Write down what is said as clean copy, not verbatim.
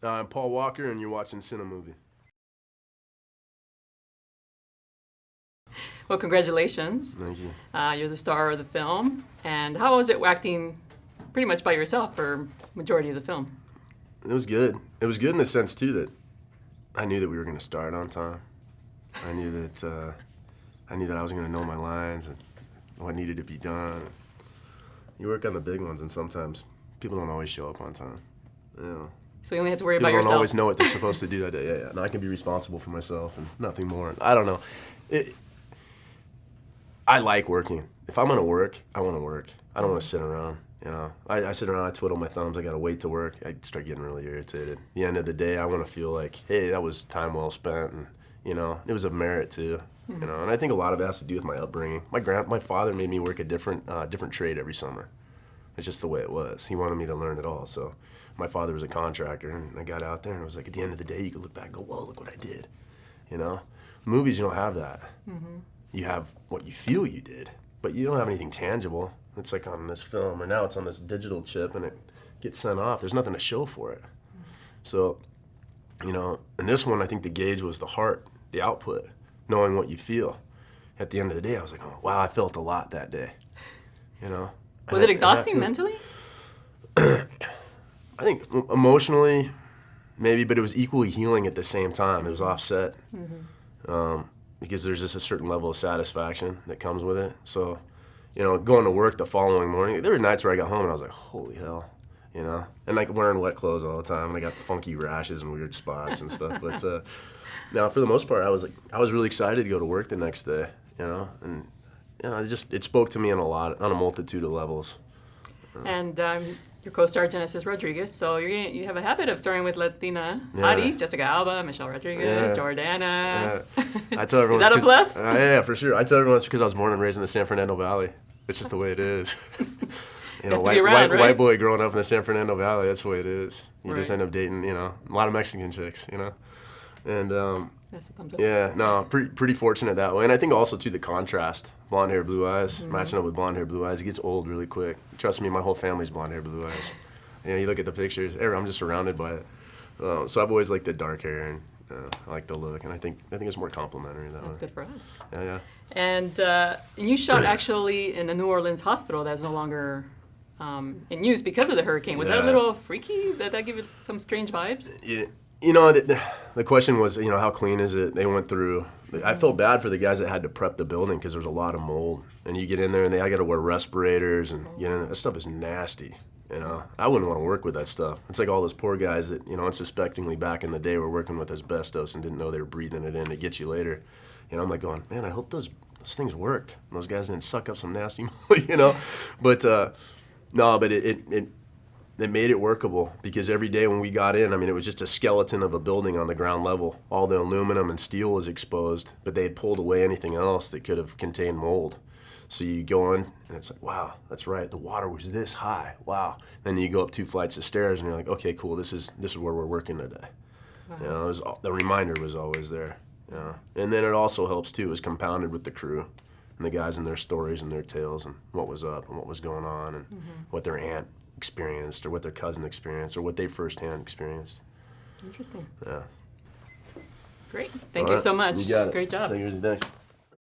I'm Paul Walker, and you're watching CineMovie. Well, congratulations. Thank you. You're the star of the film. And how was it acting pretty much by yourself for majority of the film? It was good. It was good in the sense, too, that I knew that we were going to start on time. I knew that I was going to know my lines and what needed to be done. You work on the big ones, and sometimes people don't always show up on time. You know. So you only have to worry People about yourself. don't always know what they're supposed to do that day. Yeah. And I can be responsible for myself and nothing more. I don't know. I like working. If I'm going to work, I want to work. I don't want to sit around. You know, I sit around, I twiddle my thumbs, I got to wait to work. I start getting really irritated. At the end of the day, I want to feel like, hey, that was time well spent, and, you know, it was a merit too. You know, and I think a lot of it has to do with my upbringing. My father made me work a different trade every summer. It's just the way it was. He wanted me to learn it all. So my father was a contractor, and I got out there, and it was like, at the end of the day, you could look back and go, whoa, look what I did. You know? Movies, you don't have that. Mm-hmm. You have what you feel you did, but you don't have anything tangible. It's like on this film, or now it's on this digital chip, and it gets sent off. There's nothing to show for it. So, you know, in this one, I think the gauge was the heart, the output, knowing what you feel. At the end of the day, I was like, oh, wow, I felt a lot that day, you know? Was it exhausting mentally? I think emotionally, maybe, but it was equally healing at the same time. It was offset, because there's just a certain level of satisfaction that comes with it. So, you know, going to work the following morning, there were nights where I got home and I was like, holy hell, you know? And like wearing wet clothes all the time, and I got funky rashes and weird spots and stuff. But now, for the most part, I was really excited to go to work the next day, you know? And, you know, it spoke to me on a multitude of levels. And your co-star Genesis Rodriguez, so you have a habit of starring with Latina hotties, Jessica Alba, Michelle Rodriguez, Jordana. I tell everyone, is that a plus? Yeah, for sure. I tell everyone it's because I was born and raised in the San Fernando Valley. It's just the way it is. You know, white boy growing up in the San Fernando Valley, that's the way it is. You just end up dating, you know, a lot of Mexican chicks, you know. And that's the thumbs up. yeah, no, pretty fortunate that way. And I think also too the contrast, blonde hair, blue eyes, matching up with blonde hair, blue eyes, it gets old really quick. Trust me, my whole family's blonde hair, blue eyes. You know, you look at the pictures, I'm just surrounded by it. So I've always liked the dark hair, and I like the look, and I think it's more complimentary that way. That's good for us. Yeah. And you shot actually in the New Orleans hospital that's no longer in use because of the hurricane. Was that a little freaky? Did that give it some strange vibes? Yeah. You know, the question was, you know, how clean is it? They went through. I felt bad for the guys that had to prep the building because there was a lot of mold, and you get in there and I got to wear respirators, and you know that stuff is nasty. You know, I wouldn't want to work with that stuff. It's like all those poor guys that, you know, unsuspectingly back in the day were working with asbestos and didn't know they were breathing it in to get you later. You know, I'm like going, man, I hope those things worked. And those guys didn't suck up some nasty mold, you know. But no, but it made it workable, because every day when we got in, I mean, it was just a skeleton of a building on the ground level. All the aluminum and steel was exposed, but they had pulled away anything else that could have contained mold. So you go in, and it's like, wow, that's right, the water was this high, wow. Then you go up 2 flights of stairs, and you're like, okay, cool, this is where we're working today. Wow. You know, the reminder was always there. You know? And then it also helps, too, it was compounded with the crew and the guys and their stories and their tales and what was up and what was going on and what their aunt experienced or what their cousin experienced or what they firsthand experienced. Interesting. Yeah. Great. Thank you so much. You got it. Great job. Thanks.